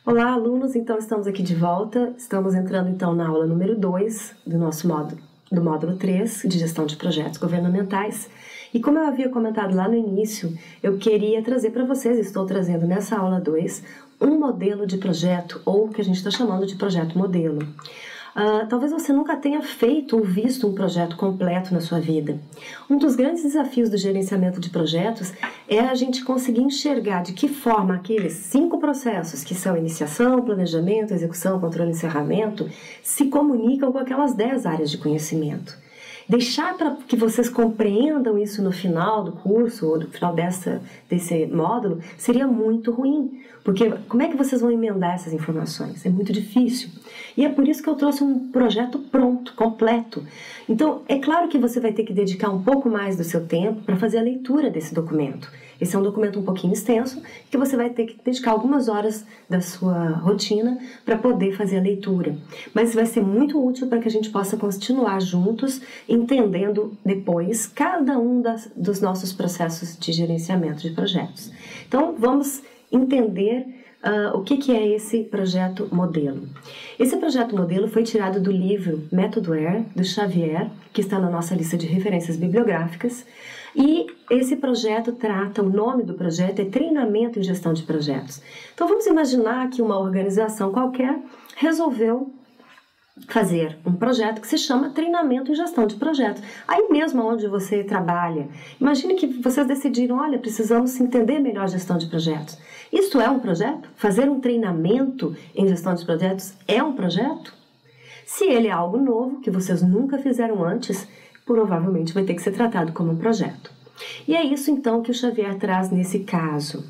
Olá, alunos! Então, estamos aqui de volta. Estamos entrando, então, na aula número 2 do nosso módulo 3, de gestão de projetos governamentais. E como eu havia comentado lá no início, eu queria trazer para vocês, estou trazendo nessa aula 2, um modelo de projeto, ou o que a gente está chamando de projeto modelo. Talvez você nunca tenha feito ou visto um projeto completo na sua vida. Um dos grandes desafios do gerenciamento de projetos é a gente conseguir enxergar de que forma aqueles 5 processos, que são iniciação, planejamento, execução, controle e encerramento, se comunicam com aquelas 10 áreas de conhecimento. Deixar para que vocês compreendam isso no final do curso ou no final desse módulo seria muito ruim, porque como é que vocês vão emendar essas informações? É muito difícil. E é por isso que eu trouxe um projeto pronto, completo. Então, é claro que você vai ter que dedicar um pouco mais do seu tempo para fazer a leitura desse documento. Esse é um documento um pouquinho extenso, que você vai ter que dedicar algumas horas da sua rotina para poder fazer a leitura. Mas vai ser muito útil para que a gente possa continuar juntos, entendendo depois cada um dos nossos processos de gerenciamento de projetos. Então, vamos entender o que é esse projeto modelo. Esse projeto modelo foi tirado do livro Método R, do Xavier, que está na nossa lista de referências bibliográficas, e esse projeto trata, o nome do projeto é Treinamento em Gestão de Projetos. Então vamos imaginar que uma organização qualquer resolveu fazer um projeto que se chama Treinamento em Gestão de Projetos. Aí mesmo onde você trabalha, imagine que vocês decidiram, olha, precisamos entender melhor a gestão de projetos. Isto é um projeto? Fazer um treinamento em gestão de projetos é um projeto? Se ele é algo novo, que vocês nunca fizeram antes, provavelmente vai ter que ser tratado como um projeto. E é isso então que o Xavier traz nesse caso.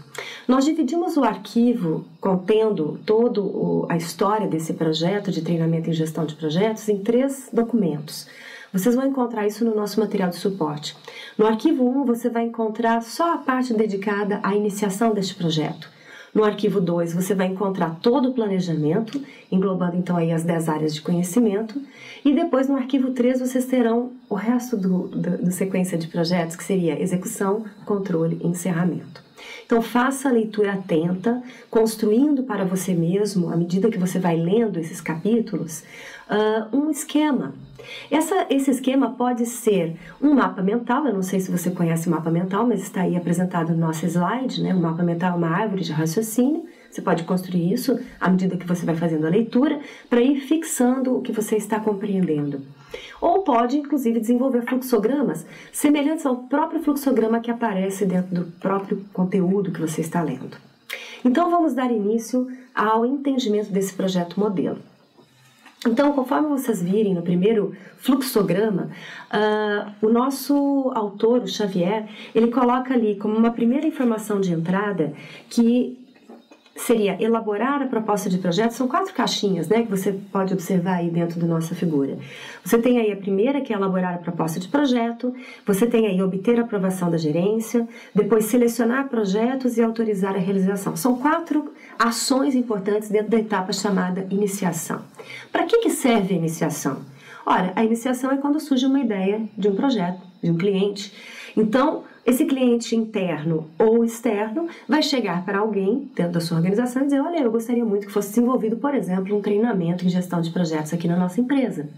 Nós dividimos o arquivo contendo toda a história desse projeto de treinamento em gestão de projetos em 3 documentos. Vocês vão encontrar isso no nosso material de suporte. No arquivo 1 você vai encontrar só a parte dedicada à iniciação deste projeto. No arquivo 2 você vai encontrar todo o planejamento, englobando então aí as 10 áreas de conhecimento. E depois no arquivo 3 vocês terão o resto do sequência de projetos, que seria execução, controle e encerramento. Então faça a leitura atenta, construindo para você mesmo, à medida que você vai lendo esses capítulos, um esquema. Esse esquema pode ser um mapa mental, eu não sei se você conhece o mapa mental, mas está aí apresentado no nosso slide, né? O mapa mental é uma árvore de raciocínio, você pode construir isso à medida que você vai fazendo a leitura, para ir fixando o que você está compreendendo. Ou pode, inclusive, desenvolver fluxogramas semelhantes ao próprio fluxograma que aparece dentro do próprio conteúdo que você está lendo. Então, vamos dar início ao entendimento desse projeto modelo. Então, conforme vocês virem no primeiro fluxograma, o nosso autor, o Xavier, ele coloca ali como uma primeira informação de entrada que seria elaborar a proposta de projeto. São 4 caixinhas, né, que você pode observar aí dentro da nossa figura. Você tem aí a primeira, que é elaborar a proposta de projeto, você tem aí obter a aprovação da gerência, depois selecionar projetos e autorizar a realização. São 4 ações importantes dentro da etapa chamada iniciação. Para que serve a iniciação? Ora, a iniciação é quando surge uma ideia de um projeto, de um cliente. Então, esse cliente interno ou externo vai chegar para alguém dentro da sua organização e dizer, olha, eu gostaria muito que fosse desenvolvido, por exemplo, um treinamento em gestão de projetos aqui na nossa empresa.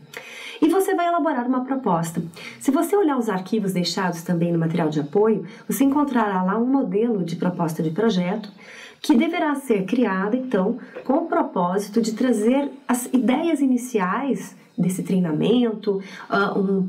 E você vai elaborar uma proposta. Se você olhar os arquivos deixados também no material de apoio, você encontrará lá um modelo de proposta de projeto que deverá ser criado, então, com o propósito de trazer as ideias iniciais desse treinamento,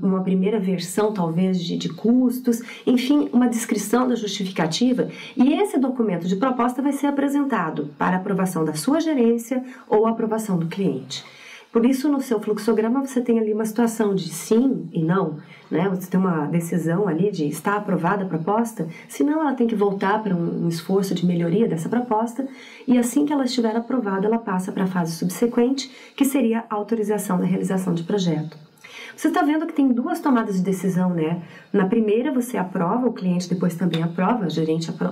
uma primeira versão talvez de custos, enfim, uma descrição da justificativa, e esse documento de proposta vai ser apresentado para aprovação da sua gerência ou aprovação do cliente. Por isso, no seu fluxograma, você tem ali uma situação de sim e não, né? Você tem uma decisão ali de está aprovada a proposta, senão ela tem que voltar para um esforço de melhoria dessa proposta, e assim que ela estiver aprovada, ela passa para a fase subsequente, que seria a autorização da realização de projeto. Você está vendo que tem 2 tomadas de decisão, né? Na primeira você aprova, o cliente depois também aprova, a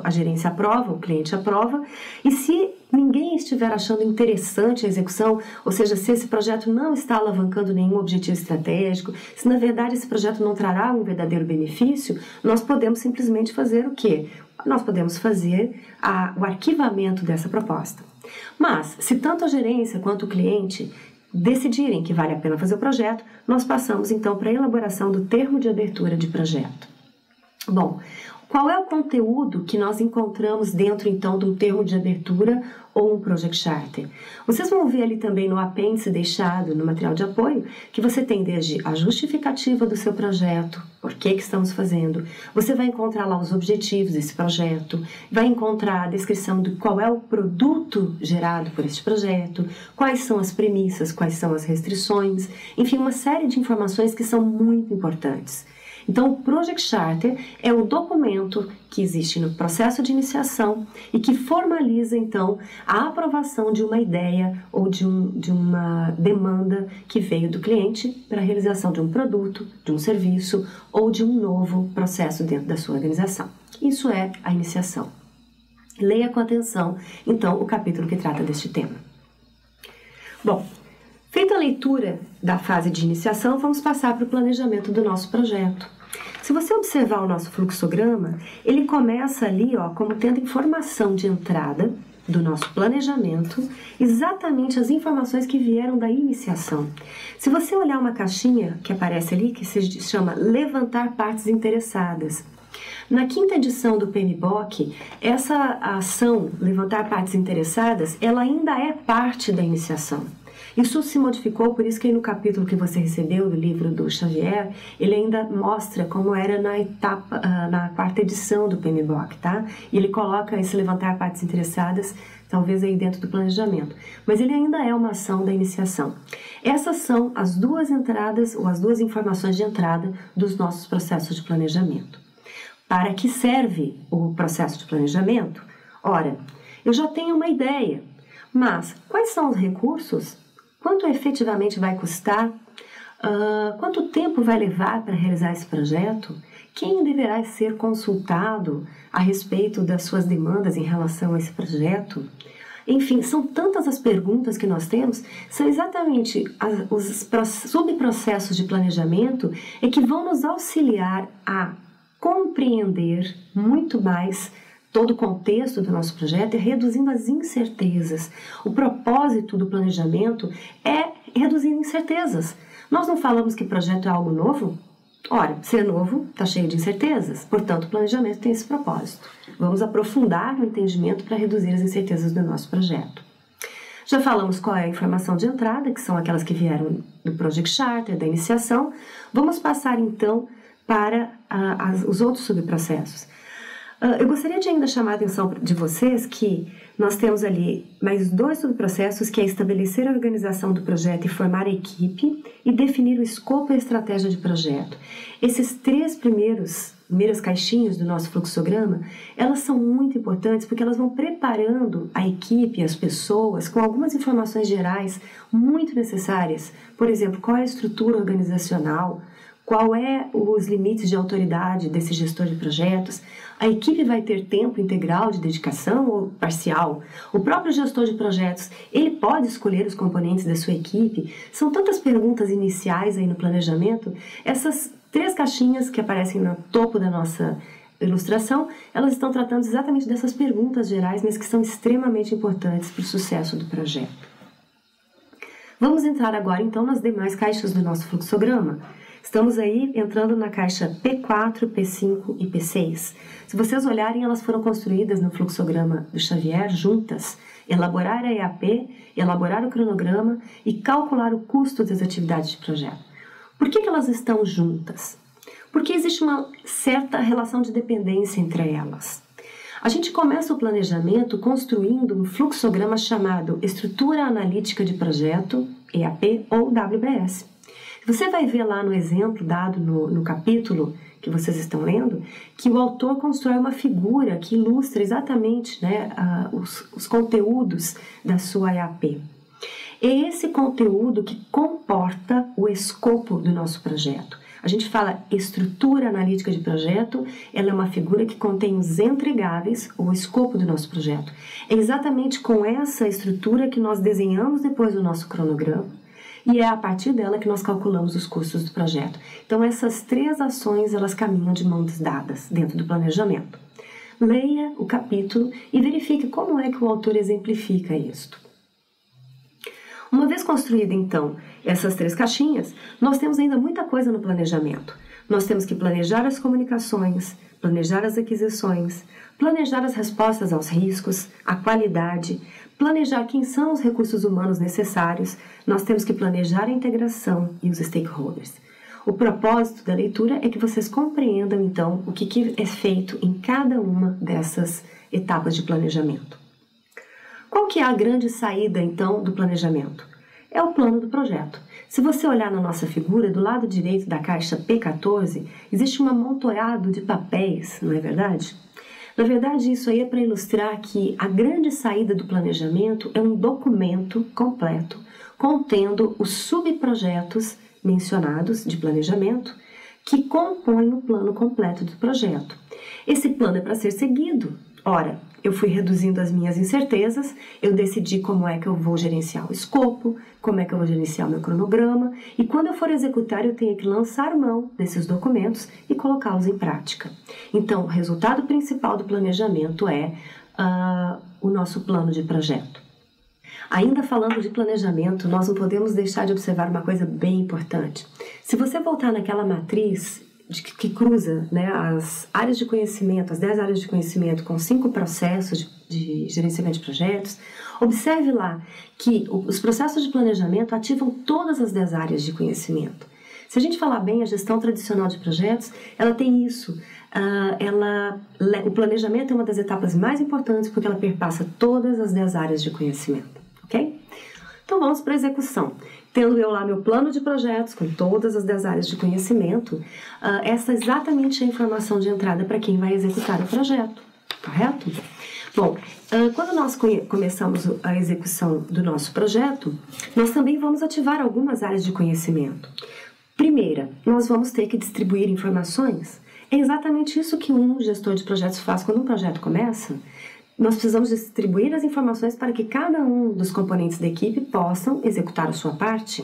gerência aprova, o cliente aprova, e se ninguém estiver achando interessante a execução, ou seja, se esse projeto não está alavancando nenhum objetivo estratégico, se na verdade esse projeto não trará um verdadeiro benefício, nós podemos simplesmente fazer o quê? Nós podemos fazer o arquivamento dessa proposta. Mas, se tanto a gerência quanto o cliente decidirem que vale a pena fazer o projeto, nós passamos então para a elaboração do termo de abertura de projeto. Bom, qual é o conteúdo que nós encontramos dentro então de um termo de abertura ou um Project Charter? Vocês vão ver ali também no apêndice deixado no material de apoio que você tem desde a justificativa do seu projeto, por que estamos fazendo, você vai encontrar lá os objetivos desse projeto, vai encontrar a descrição de qual é o produto gerado por este projeto, quais são as premissas, quais são as restrições, enfim, uma série de informações que são muito importantes. Então, o Project Charter é o documento que existe no processo de iniciação e que formaliza, então, a aprovação de uma ideia ou de uma demanda que veio do cliente para a realização de um produto, de um serviço ou de um novo processo dentro da sua organização. Isso é a iniciação. Leia com atenção, então, o capítulo que trata deste tema. Bom, feita a leitura da fase de iniciação, vamos passar para o planejamento do nosso projeto. Se você observar o nosso fluxograma, ele começa ali, como tendo informação de entrada do nosso planejamento, exatamente as informações que vieram da iniciação. Se você olhar uma caixinha que aparece ali, que se chama Levantar Partes Interessadas, na 5ª edição do PMBOK, essa ação, Levantar Partes Interessadas, ela ainda é parte da iniciação. Isso se modificou, por isso que no capítulo que você recebeu do livro do Xavier, ele ainda mostra como era na 4ª edição do PMBOK, tá? E ele coloca esse levantar partes interessadas, talvez aí dentro do planejamento. Mas ele ainda é uma ação da iniciação. Essas são as duas entradas, ou as duas informações de entrada dos nossos processos de planejamento. Para que serve o processo de planejamento? Ora, eu já tenho uma ideia, mas quais são os recursos? Quanto efetivamente vai custar? Quanto tempo vai levar para realizar esse projeto? Quem deverá ser consultado a respeito das suas demandas em relação a esse projeto? Enfim, são tantas as perguntas que nós temos, são exatamente os subprocessos de planejamento que vão nos auxiliar a compreender muito mais todo o contexto do nosso projeto e reduzindo as incertezas. O propósito do planejamento é reduzir incertezas. Nós não falamos que projeto é algo novo? Ora, se é novo, está cheio de incertezas, portanto o planejamento tem esse propósito. Vamos aprofundar no entendimento para reduzir as incertezas do nosso projeto. Já falamos qual é a informação de entrada, que são aquelas que vieram do Project Charter, da iniciação. Vamos passar então para os outros subprocessos. Eu gostaria de ainda chamar a atenção de vocês que nós temos ali mais 2 subprocessos, que é estabelecer a organização do projeto e formar a equipe e definir o escopo e a estratégia de projeto. Esses 3 primeiras caixinhas do nosso fluxograma, elas são muito importantes porque elas vão preparando a equipe, as pessoas, com algumas informações gerais muito necessárias. Por exemplo, qual é a estrutura organizacional, qual é os limites de autoridade desse gestor de projetos, a equipe vai ter tempo integral de dedicação ou parcial, o próprio gestor de projetos, ele pode escolher os componentes da sua equipe. São tantas perguntas iniciais aí no planejamento. Essas 3 caixinhas que aparecem no topo da nossa ilustração, elas estão tratando exatamente dessas perguntas gerais, mas que são extremamente importantes para o sucesso do projeto. Vamos entrar agora então nas demais caixas do nosso fluxograma. Estamos aí entrando na caixa P4, P5 e P6. Se vocês olharem, elas foram construídas no fluxograma do Xavier juntas. Elaborar a EAP, elaborar o cronograma e calcular o custo das atividades de projeto. Por que elas estão juntas? Porque existe uma certa relação de dependência entre elas. A gente começa o planejamento construindo um fluxograma chamado Estrutura Analítica de Projeto, EAP ou WBS. Você vai ver lá no exemplo dado no capítulo que vocês estão lendo, que o autor constrói uma figura que ilustra exatamente os conteúdos da sua EAP. É esse conteúdo que comporta o escopo do nosso projeto. A gente fala estrutura analítica de projeto, ela é uma figura que contém os entregáveis, ou o escopo do nosso projeto. É exatamente com essa estrutura que nós desenhamos depois o nosso cronograma, e é a partir dela que nós calculamos os custos do projeto. Então, essas 3 ações, elas caminham de mãos dadas dentro do planejamento. Leia o capítulo e verifique como é que o autor exemplifica isto. Uma vez construída, então, essas 3 caixinhas, nós temos ainda muita coisa no planejamento. Nós temos que planejar as comunicações, planejar as aquisições, planejar as respostas aos riscos, a qualidade, planejar quem são os recursos humanos necessários, nós temos que planejar a integração e os stakeholders. O propósito da leitura é que vocês compreendam, então, o que é feito em cada uma dessas etapas de planejamento. Qual que é a grande saída, então, do planejamento? É o plano do projeto. Se você olhar na nossa figura, do lado direito da caixa P14, existe um amontoado de papéis, não é verdade? Na verdade, isso aí é para ilustrar que a grande saída do planejamento é um documento completo, contendo os subprojetos mencionados de planejamento, que compõem o plano completo do projeto. Esse plano é para ser seguido. Ora, eu fui reduzindo as minhas incertezas, eu decidi como é que eu vou gerenciar o escopo, como é que eu vou gerenciar o meu cronograma, e quando eu for executar, eu tenho que lançar mão desses documentos e colocá-los em prática. Então, o resultado principal do planejamento é o nosso plano de projeto. Ainda falando de planejamento, nós não podemos deixar de observar uma coisa bem importante. Se você voltar naquela matriz que cruza, né, as áreas de conhecimento, as 10 áreas de conhecimento com 5 processos de gerenciamento de projetos, observe lá que os processos de planejamento ativam todas as 10 áreas de conhecimento. Se a gente falar bem, a gestão tradicional de projetos, ela tem isso. O planejamento é uma das etapas mais importantes porque ela perpassa todas as 10 áreas de conhecimento, ok? Então vamos para a execução. Tendo eu lá meu plano de projetos com todas as 10 áreas de conhecimento, essa é exatamente a informação de entrada para quem vai executar o projeto, correto? Bom, quando nós começamos a execução do nosso projeto, nós também vamos ativar algumas áreas de conhecimento. Primeira, nós vamos ter que distribuir informações. É exatamente isso que um gestor de projetos faz quando um projeto começa. Nós precisamos distribuir as informações para que cada um dos componentes da equipe possam executar a sua parte.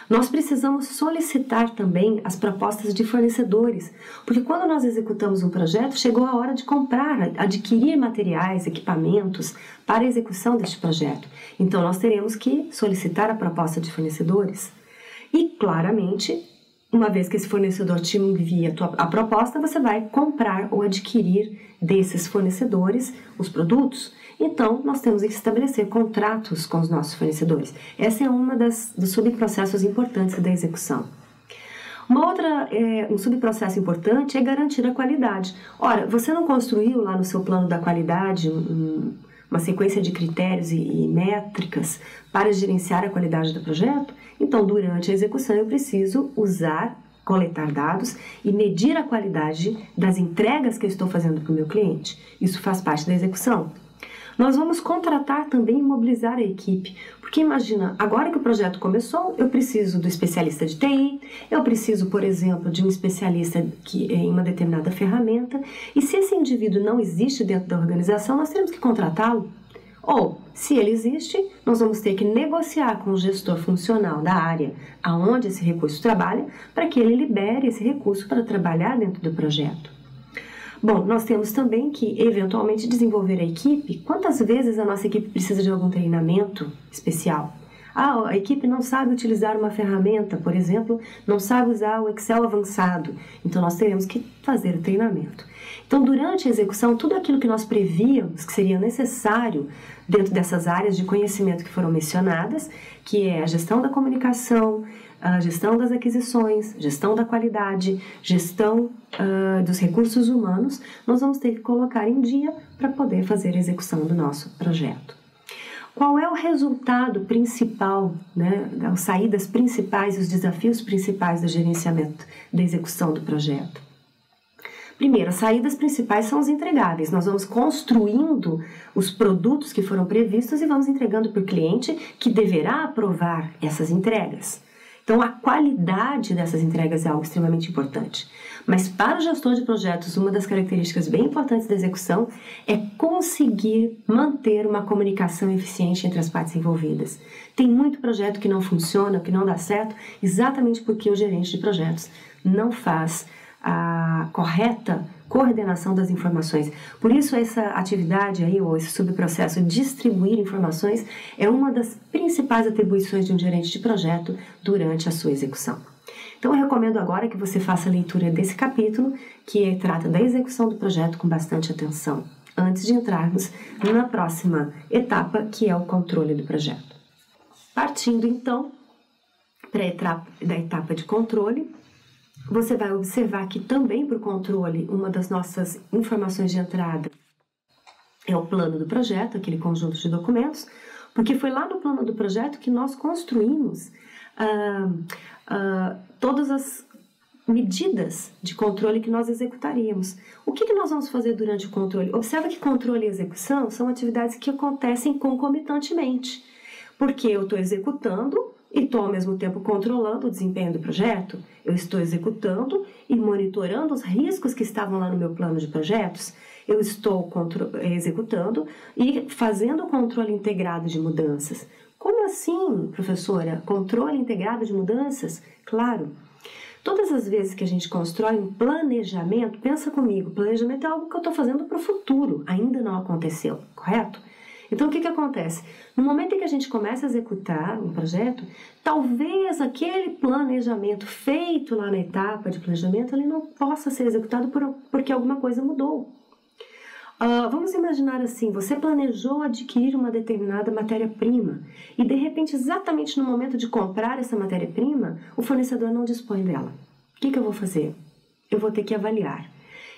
Nós precisamos solicitar também as propostas de fornecedores, porque quando nós executamos um projeto, chegou a hora de comprar, adquirir materiais, equipamentos para a execução deste projeto. Então, nós teremos que solicitar a proposta de fornecedores. E, claramente, uma vez que esse fornecedor te envia a proposta, você vai comprar ou adquirir desses fornecedores os produtos. Então, nós temos que estabelecer contratos com os nossos fornecedores. Essa é uma dos subprocessos importantes da execução. Um subprocesso importante é garantir a qualidade. Ora, você não construiu lá no seu plano da qualidade uma sequência de critérios e métricas para gerenciar a qualidade do projeto? Então, durante a execução, eu preciso coletar dados e medir a qualidade das entregas que eu estou fazendo para o meu cliente. Isso faz parte da execução. Nós vamos contratar também e mobilizar a equipe, porque imagina, agora que o projeto começou, eu preciso do especialista de TI, eu preciso, por exemplo, de um especialista em uma determinada ferramenta, e se esse indivíduo não existe dentro da organização, nós temos que contratá-lo. Ou, se ele existe, nós vamos ter que negociar com o gestor funcional da área aonde esse recurso trabalha, para que ele libere esse recurso para trabalhar dentro do projeto. Bom, nós temos também que, eventualmente, desenvolver a equipe. Quantas vezes a nossa equipe precisa de algum treinamento especial? A equipe não sabe utilizar uma ferramenta, por exemplo, não sabe usar o Excel avançado. Então, nós teremos que fazer o treinamento. Então, durante a execução, tudo aquilo que nós prevíamos que seria necessário dentro dessas áreas de conhecimento que foram mencionadas, que é a gestão da comunicação, a gestão das aquisições, gestão da qualidade, gestão dos recursos humanos, nós vamos ter que colocar em dia para poder fazer a execução do nosso projeto. Qual é o resultado principal, né, as saídas principais e os desafios principais do gerenciamento da execução do projeto? Primeiro, as saídas principais são os entregáveis. Nós vamos construindo os produtos que foram previstos e vamos entregando para o cliente que deverá aprovar essas entregas. Então, a qualidade dessas entregas é algo extremamente importante. Mas para o gestor de projetos, uma das características bem importantes da execução é conseguir manter uma comunicação eficiente entre as partes envolvidas. Tem muito projeto que não funciona, que não dá certo, exatamente porque o gerente de projetos não faz a correta coordenação das informações. Por isso essa atividade aí, ou esse subprocesso de distribuir informações, é uma das principais atribuições de um gerente de projeto durante a sua execução. Então eu recomendo agora que você faça a leitura desse capítulo, que trata da execução do projeto com bastante atenção, antes de entrarmos na próxima etapa, que é o controle do projeto. Partindo então da etapa de controle, você vai observar que também para o controle, uma das nossas informações de entrada é o plano do projeto, aquele conjunto de documentos, porque foi lá no plano do projeto que nós construímos todas as medidas de controle que nós executaríamos. O que nós vamos fazer durante o controle? Observa que controle e execução são atividades que acontecem concomitantemente, porque eu estou executando e estou ao mesmo tempo controlando o desempenho do projeto. Eu estou executando e monitorando os riscos que estavam lá no meu plano de projetos. Eu estou executando e fazendo o controle integrado de mudanças. Como assim, professora? Controle integrado de mudanças? Claro. Todas as vezes que a gente constrói um planejamento, pensa comigo, planejamento é algo que eu estou fazendo para o futuro, ainda não aconteceu, correto? Então, o que acontece? No momento em que a gente começa a executar um projeto, talvez aquele planejamento feito lá na etapa de planejamento, ele não possa ser executado porque alguma coisa mudou. Vamos imaginar assim, você planejou adquirir uma determinada matéria-prima e, de repente, exatamente no momento de comprar essa matéria-prima, o fornecedor não dispõe dela. O que eu vou fazer? Eu vou ter que avaliar.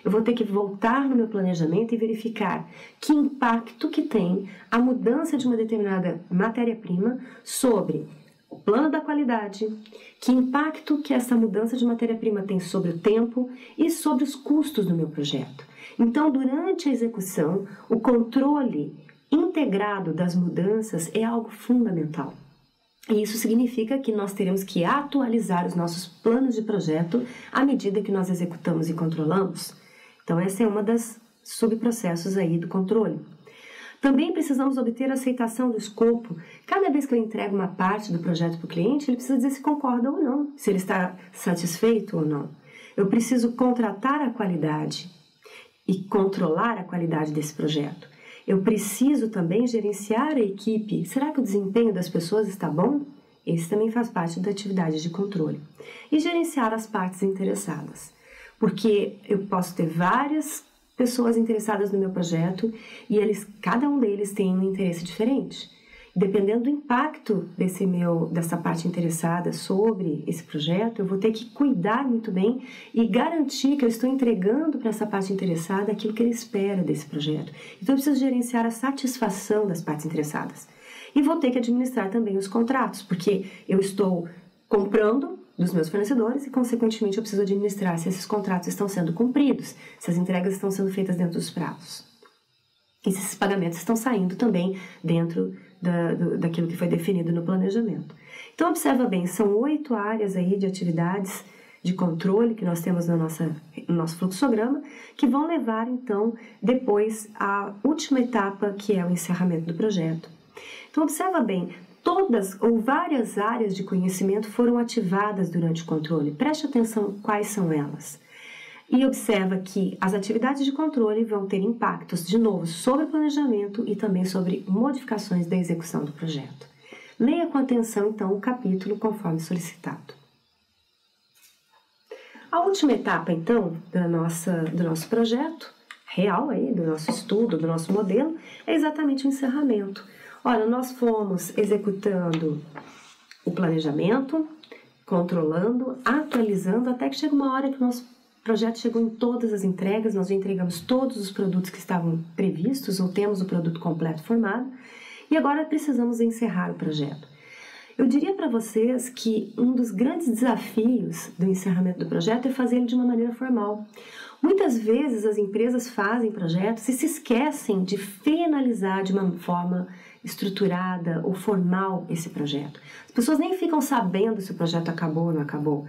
Eu vou ter que voltar no meu planejamento e verificar que impacto que tem a mudança de uma determinada matéria-prima sobre o plano da qualidade, que impacto que essa mudança de matéria-prima tem sobre o tempo e sobre os custos do meu projeto. Então, durante a execução, o controle integrado das mudanças é algo fundamental. E isso significa que nós teremos que atualizar os nossos planos de projeto à medida que nós executamos e controlamos. Então, essa é uma das subprocessos aí do controle. Também precisamos obter a aceitação do escopo. Cada vez que eu entrego uma parte do projeto para o cliente, ele precisa dizer se concorda ou não, se ele está satisfeito ou não. Eu preciso contratar a qualidade e controlar a qualidade desse projeto. Eu preciso também gerenciar a equipe. Será que o desempenho das pessoas está bom? Esse também faz parte da atividade de controle. E gerenciar as partes interessadas. Porque eu posso ter várias pessoas interessadas no meu projeto e cada um deles tem um interesse diferente. Dependendo do impacto dessa parte interessada sobre esse projeto, eu vou ter que cuidar muito bem e garantir que eu estou entregando para essa parte interessada aquilo que ele espera desse projeto. Então, eu preciso gerenciar a satisfação das partes interessadas. E vou ter que administrar também os contratos, porque eu estou comprando dos meus fornecedores e, consequentemente, eu preciso administrar se esses contratos estão sendo cumpridos, se as entregas estão sendo feitas dentro dos prazos. E se esses pagamentos estão saindo também dentro daquilo que foi definido no planejamento. Então, observa bem, são 8 áreas aí de atividades de controle que nós temos no nosso fluxograma, que vão levar, então, depois à última etapa, que é o encerramento do projeto. Então, observa bem, todas ou várias áreas de conhecimento foram ativadas durante o controle. Preste atenção quais são elas. E observa que as atividades de controle vão ter impactos, de novo, sobre o planejamento e também sobre modificações da execução do projeto. Leia com atenção, então, o capítulo conforme solicitado. A última etapa, então, do nosso projeto real, aí, do nosso estudo, do nosso modelo, é exatamente o encerramento. Ora, nós fomos executando o planejamento, controlando, atualizando, até que chega uma hora que o nosso projeto chegou em todas as entregas, nós já entregamos todos os produtos que estavam previstos, ou temos o produto completo formado, e agora precisamos encerrar o projeto. Eu diria para vocês que um dos grandes desafios do encerramento do projeto é fazê-lo de uma maneira formal. Muitas vezes as empresas fazem projetos e se esquecem de finalizar de uma forma estruturada ou formal esse projeto. As pessoas nem ficam sabendo se o projeto acabou ou não acabou.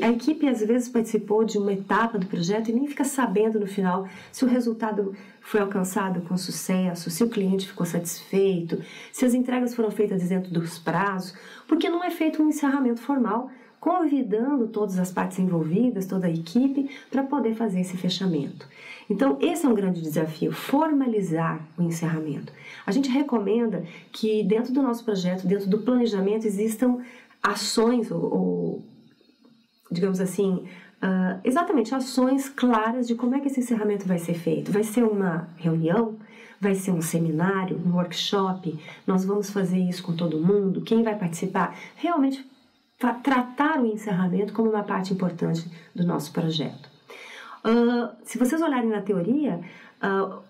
A equipe às vezes participou de uma etapa do projeto e nem fica sabendo no final se o resultado foi alcançado com sucesso, se o cliente ficou satisfeito, se as entregas foram feitas dentro dos prazos, porque não é feito um encerramento formal convidando todas as partes envolvidas, toda a equipe, para poder fazer esse fechamento. Então, esse é um grande desafio, formalizar o encerramento. A gente recomenda que dentro do nosso projeto, dentro do planejamento, existam ações ou digamos assim, exatamente ações claras de como é que esse encerramento vai ser feito. Vai ser uma reunião? Vai ser um seminário, um workshop? Nós vamos fazer isso com todo mundo? Quem vai participar? Realmente tratar o encerramento como uma parte importante do nosso projeto. Se vocês olharem na teoria,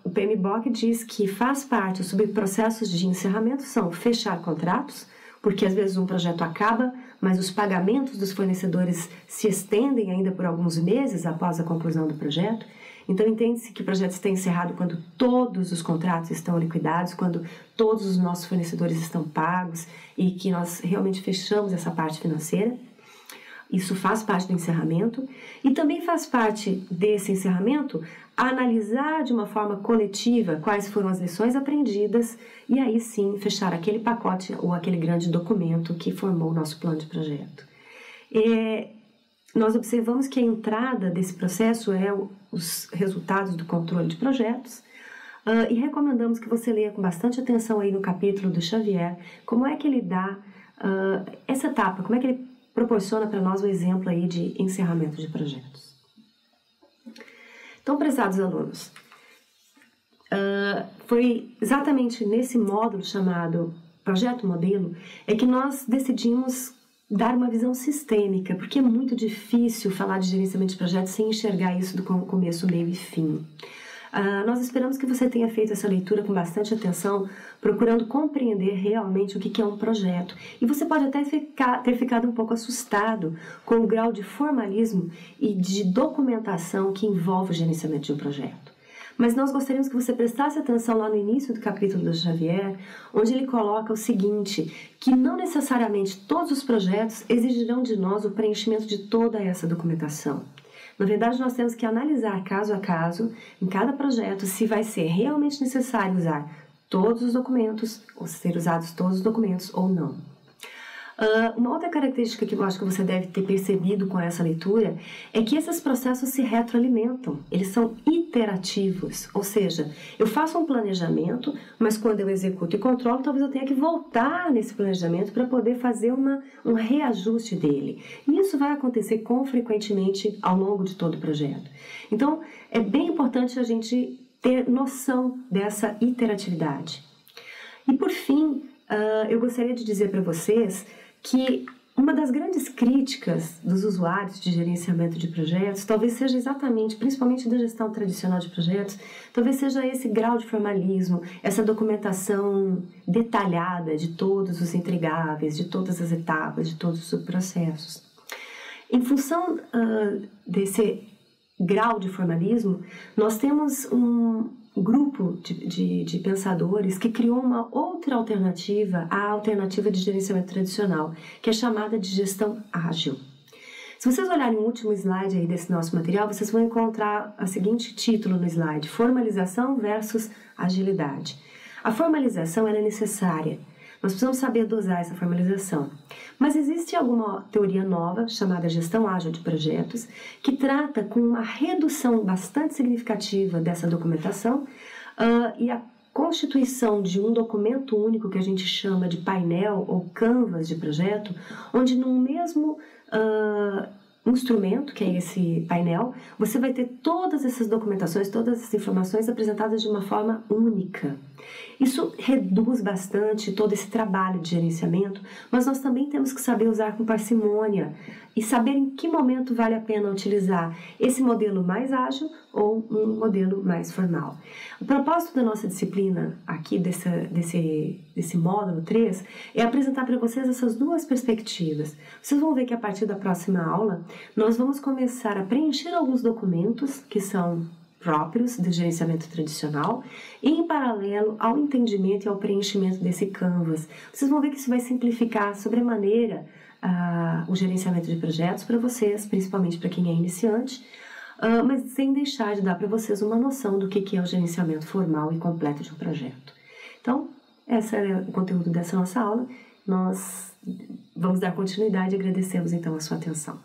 o PMBOK diz que faz parte, os subprocessos de encerramento são fechar contratos, porque às vezes um projeto acaba, mas os pagamentos dos fornecedores se estendem ainda por alguns meses após a conclusão do projeto. Então entende-se que o projeto está encerrado quando todos os contratos estão liquidados, quando todos os nossos fornecedores estão pagos e que nós realmente fechamos essa parte financeira. Isso faz parte do encerramento e também faz parte desse encerramento analisar de uma forma coletiva quais foram as lições aprendidas e aí sim fechar aquele pacote ou aquele grande documento que formou o nosso plano de projeto. Nós observamos que a entrada desse processo é os resultados do controle de projetos e recomendamos que você leia com bastante atenção aí no capítulo do Xavier como é que ele dá essa etapa, como é que ele proporciona para nós um exemplo aí de encerramento de projetos. Então, prezados alunos, foi exatamente nesse módulo chamado Projeto Modelo é que nós decidimos dar uma visão sistêmica, porque é muito difícil falar de gerenciamento de projetos sem enxergar isso do começo, meio e fim. Nós esperamos que você tenha feito essa leitura com bastante atenção, procurando compreender realmente o que é um projeto. E você pode até ter ficado um pouco assustado com o grau de formalismo e de documentação que envolve o gerenciamento de um projeto. Mas nós gostaríamos que você prestasse atenção lá no início do capítulo do Xavier, onde ele coloca o seguinte, que não necessariamente todos os projetos exigirão de nós o preenchimento de toda essa documentação. Na verdade, nós temos que analisar caso a caso, em cada projeto, se vai ser realmente necessário usar todos os documentos, ou ser usados todos os documentos ou não. Uma outra característica que eu acho que você deve ter percebido com essa leitura é que esses processos se retroalimentam, eles são iterativos, ou seja, eu faço um planejamento, mas quando eu executo e controlo, talvez eu tenha que voltar nesse planejamento para poder fazer um reajuste dele. E isso vai acontecer frequentemente ao longo de todo o projeto. Então, é bem importante a gente ter noção dessa iteratividade. E por fim, eu gostaria de dizer para vocês que uma das grandes críticas dos usuários de gerenciamento de projetos talvez seja exatamente, principalmente da gestão tradicional de projetos, talvez seja esse grau de formalismo, essa documentação detalhada de todos os entregáveis, de todas as etapas, de todos os subprocessos. Em função desse grau de formalismo, nós temos um grupo de pensadores que criou uma outra alternativa à alternativa de gerenciamento tradicional, que é chamada de gestão ágil. Se vocês olharem o último slide aí desse nosso material, vocês vão encontrar o seguinte título no slide: formalização versus agilidade. A formalização ela é necessária. Nós precisamos saber dosar essa formalização. Mas existe alguma teoria nova, chamada gestão ágil de projetos, que trata com uma redução bastante significativa dessa documentação e a constituição de um documento único que a gente chama de painel ou canvas de projeto, onde num mesmo instrumento, que é esse painel, você vai ter todas essas documentações, todas essas informações apresentadas de uma forma única. Isso reduz bastante todo esse trabalho de gerenciamento, mas nós também temos que saber usar com parcimônia e saber em que momento vale a pena utilizar esse modelo mais ágil ou um modelo mais formal. O propósito da nossa disciplina aqui desse módulo 3 é apresentar para vocês essas duas perspectivas. Vocês vão ver que a partir da próxima aula nós vamos começar a preencher alguns documentos que são próprios do gerenciamento tradicional e em paralelo ao entendimento e ao preenchimento desse canvas. Vocês vão ver que isso vai simplificar sobremaneira o gerenciamento de projetos para vocês, principalmente para quem é iniciante, mas sem deixar de dar para vocês uma noção do que é o gerenciamento formal e completo de um projeto. Então, esse é o conteúdo dessa nossa aula nós vamos dar continuidade e agradecemos então a sua atenção.